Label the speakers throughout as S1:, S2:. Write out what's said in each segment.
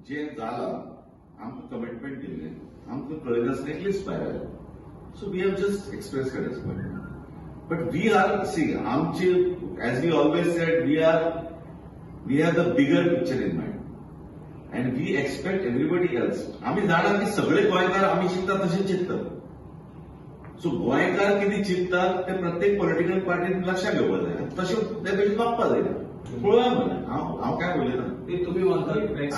S1: जे झालं आमकां कमिटमेंट दिल्लें आमकां कळनासलें एक लिस्ट भायर आयलें. So we have just expressed our disappointment. But we are, see, as we always said, we have the bigger picture in mind. And we expect everybody else. आम्ही जाणा की सगळे गोंयकार आम्ही चिंतता तशेंच चिंतता. सो गोंयकार कितें चिंततात ते प्रत्येक पॉलिटिकल पार्टीन लक्षात घेवपाक जाय. तशें ते भशेन वागपाक जाय. पळोवया मरे, हांव काय उलयना.
S2: तुम्ही म्हणता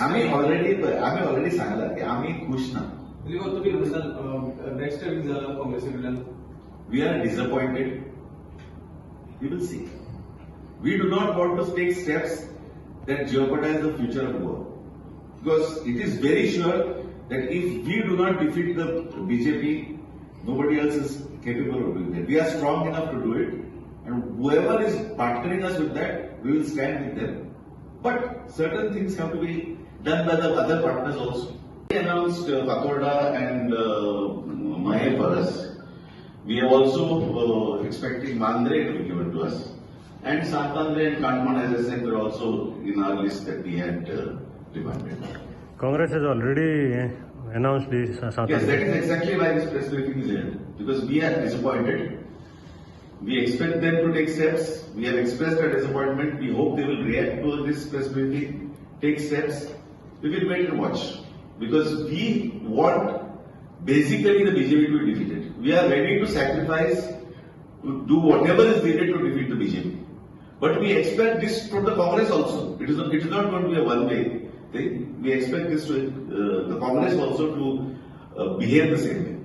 S1: आम्ही ऑलरेडी सांगला की आम्ही खुश ना.
S2: तुम्ही म्हणता नेक्स्ट टाइम झाला काँग्रेसीकडल्यान.
S1: We are disappointed. We will see. We do not want to take steps that jeopardize the future of Goa. Because it is very sure that if we do not defeat the BJP, nobody else is capable of doing that. We are strong enough to do it. And whoever is partnering us with that, we will stand with them. But certain things have to be done by the other partners also. We announced Pakoda and Mahe for us. We are also expecting Mandre to be given to us. And Santandre and Kandman, as I said, were also in our list that we had demanded.
S3: Congress has already announced this.
S1: Yes, that is exactly why this press briefing is held. Because we are disappointed. We expect them to take steps. We have expressed our disappointment. We hope they will react to this press briefing, take steps. We will wait and watch. Because we want basically the BJP to be defeated. We are ready to sacrifice, to do whatever is needed to defeat the BJP. But we expect this from the Congress also. It is not going to be a one-way thing. We expect this to the Congress also to behave the same way.